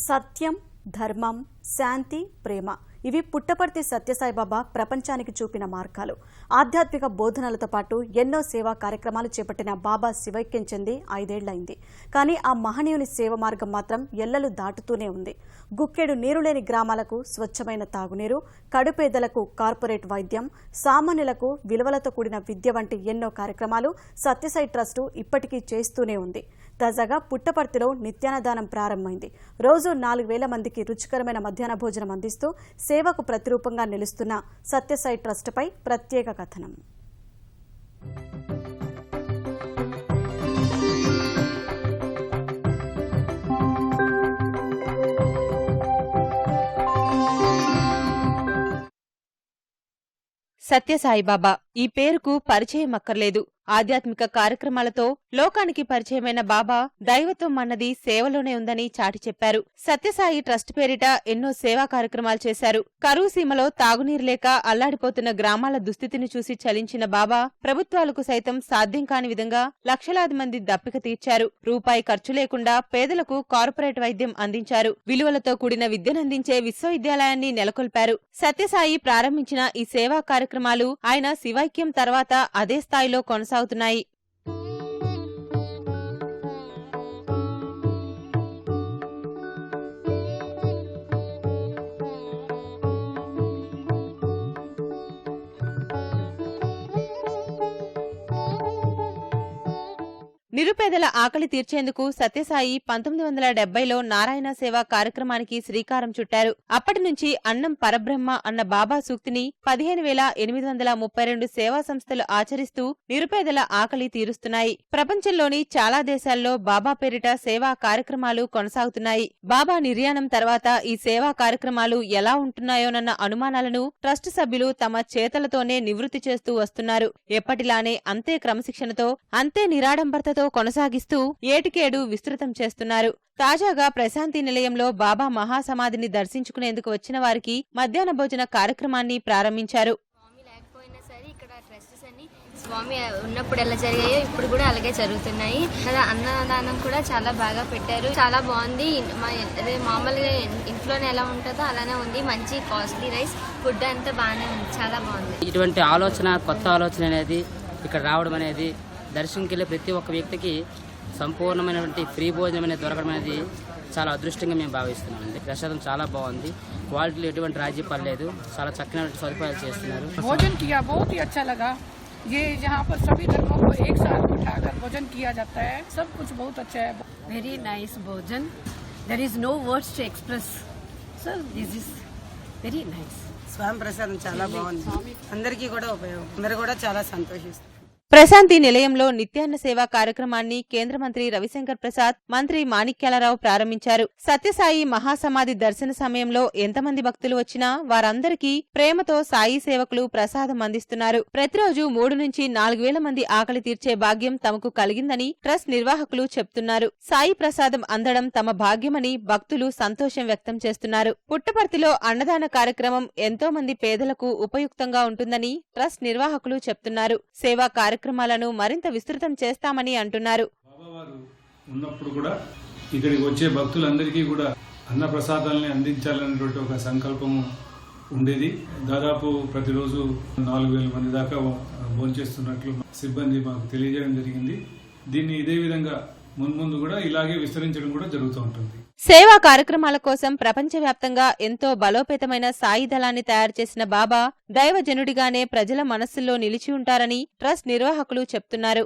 సత్యం, ధర్మం, శాంతి, ప్రేమ ఇవి పుట్టపర్తి సత్యసాయిబాబా ప్రపంచానికి చూపిన మార్గాలు. ఆధ్యాత్మిక బోధనలతో పాటు ఎన్నో సేవా కార్యక్రమాలు చేపట్టిన బాబా శివైక్యం చెంది 5 ఏళ్లైంది. కానీ ఆ మహనీయుని సేవ మార్గం మాత్రం ఎల్లలు దాటుతూనే ఉంది. గుక్కెడు నీరు లేని గ్రామాలకు స్వచ్ఛమైన తాగునీరు, కడుపేదలకు కార్పొరేట్ వైద్యం, సామాన్యులకు విలువలతో కూడిన విద్య వంటి ఎన్నో కార్యక్రమాలు సత్యసాయి ట్రస్టు ఇప్పటికీ చేస్తూనే ఉంది. తాజాగా పుట్టపర్తిలో నిత్యాన్నదానం ప్రారంభమైంది. రోజు 4,000 మందికి రుచికరమైన మధ్యాహ్న భోజనం అందిస్తూ సేవకు ప్రతిరూపంగా నిలుస్తున్న సత్యసాయి ట్రస్టుపై ప్రత్యేక కథనం. సత్యసాయిబాబా ఈ పేరుకు పరిచయం అక్కర్లేదు. ఆధ్యాత్మిక కార్యక్రమాలతో లోకానికి పరిచయమైన బాబా దైవత్వం అన్నది సేవలోనే ఉందని చాటి చెప్పారు. సత్యసాయి ట్రస్ట్ పేరిట ఎన్నో సేవా కార్యక్రమాలు చేశారు. కరువు సీమలో తాగునీరు లేక అల్లాడిపోతున్న గ్రామాల దుస్థితిని చూసి చలించిన బాబా ప్రభుత్వాలకు సైతం సాధ్యం కాని విధంగా లక్షలాది మంది దప్పిక తీర్చారు. రూపాయి ఖర్చు లేకుండా పేదలకు కార్పొరేట్ వైద్యం అందించారు. విలువలతో కూడిన విద్యనందించే విశ్వవిద్యాలయాన్ని నెలకొల్పారు. సత్యసాయి ప్రారంభించిన ఈ సేవా కార్యక్రమాలు ఆయన శివైక్యం తర్వాత అదే స్థాయిలో కొనసాగుతున్నాయి. నిరుపేదల ఆకలి తీర్చేందుకు సత్యసాయి 1970లో నారాయణ సేవా కార్యక్రమానికి శ్రీకారం చుట్టారు. అప్పటి నుంచి అన్నం పరబ్రహ్మ అన్న బాబా సూక్తిని 15,832 సేవా సంస్థలు ఆచరిస్తూ నిరుపేదల ఆకలి తీరుస్తున్నాయి. ప్రపంచంలోని చాలా దేశాల్లో బాబా పేరిట సేవా కార్యక్రమాలు కొనసాగుతున్నాయి. బాబా నిర్యాణం తర్వాత ఈ సేవా కార్యక్రమాలు ఎలా ఉంటున్నాయోనన్న అనుమానాలను ట్రస్ట్ సభ్యులు తమ చేతలతోనే నివృత్తి చేస్తూ వస్తున్నారు. ఎప్పటిలానే అంతే క్రమశిక్షణతో, అంతే నిరాడంబరతతో కొనసాగిస్తూ ఏటికేడు విస్తృతం చేస్తున్నారు. తాజాగా ప్రశాంతి నిలయంలో బాబా మహాసమాధిని దర్శించుకునేందుకు వచ్చిన వారికి మధ్యాహ్న భోజన కార్యక్రమాన్ని ప్రారంభించారు. స్వామి ఉన్నప్పుడు ఎలా జరిగాయో ఇప్పుడు కూడా అలాగే జరుగుతున్నాయి. అన్నదానం కూడా చాలా బాగా పెట్టారు. చాలా బాగుంది. మామూలుగా ఇంట్లోనే ఎలా ఉంటుందో అలానే ఉంది. మంచి కాస్ట్లీ రైస్, ఫుడ్ అంతా బాగానే ఉంది. చాలా బాగుంది. ఇటువంటి ఆలోచన, కొత్త ఆలోచన అనేది ఇక్కడ రావడం అనేది, దర్శనంకి వెళ్ళే ప్రతి ఒక్క వ్యక్తికి సంపూర్ణమైనటువంటి ఫ్రీ భోజనం అనేది దొరకడం అనేది చాలా అదృష్టంగా మేము భావిస్తున్నామండి. ప్రసాదం చాలా బాగుంది. క్వాలిటీలో ఎటువంటి రాజీ పడలేదు. చాలా చక్కని సదుపాయాలు చేస్తున్నారు. भोजन किया बहुत ही अच्छा लगा. ये जहाँ पर सभी धर्मों को एक साथ बिठाकर भोजन किया जाता है. सब कुछ बहुत अच्छा है. Very nice भोजन. There is no words to express. So this is very nice. స్వామి ప్రసాదం చాలా బాగుంది. అందరికీ కూడా ఉపయోగం. అందరూ కూడా చాలా సంతోషిస్తారు. ప్రశాంతి నిలయంలో నిత్యాన్న సేవా కార్యక్రమాన్ని కేంద్ర మంత్రి రవిశంకర్ ప్రసాద్, మంత్రి మాణిక్యాలరావు ప్రారంభించారు. సత్యసాయి మహాసమాధి దర్శన సమయంలో ఎంతమంది భక్తులు వచ్చినా వారందరికీ ప్రేమతో సాయి సేవకులు ప్రసాదం అందిస్తున్నారు. ప్రతిరోజు 3 నుంచి 4,000 మంది ఆకలి తీర్చే భాగ్యం తమకు కలిగిందని ట్రస్ట్ నిర్వాహకులు చెప్తున్నారు. సాయి ప్రసాదం అందడం తమ భాగ్యమని భక్తులు సంతోషం వ్యక్తం చేస్తున్నారు. పుట్టపర్తిలో అన్నదాన కార్యక్రమం ఎంతో మంది పేదలకు ఉపయుక్తంగా ఉంటుందని ట్రస్ట్ నిర్వాహకులు చెప్తున్నారు. సేవా కార్యక్రమాలను మరింత విస్తృతం చేస్తామని అంటున్నారు. బాబావారు ఉన్నప్పుడు కూడా ఇక్కడికి వచ్చే భక్తులందరికీ కూడా అన్న ప్రసాదాలని అందించాలనేటువంటి ఒక సంకల్పము ఉండేది. దాదాపు ప్రతిరోజు 4,000 మంది దాకా భోంచేస్తున్నట్లు సిబ్బంది మాకు తెలియజేయడం జరిగింది. దీన్ని ఇదే విధంగా ముందు కూడా ఇలాగే విస్తరించడం కూడా జరుగుతూ ఉంటుంది. సేవా కార్యక్రమాల కోసం ప్రపంచవ్యాప్తంగా ఎంతో బలోపేతమైన సాయి దళాన్ని తయారు చేసిన బాబా దైవజనుడిగానే ప్రజల మనస్సుల్లో నిలిచి ఉంటారని ట్రస్ట్ నిర్వాహకులు చెప్తున్నారు.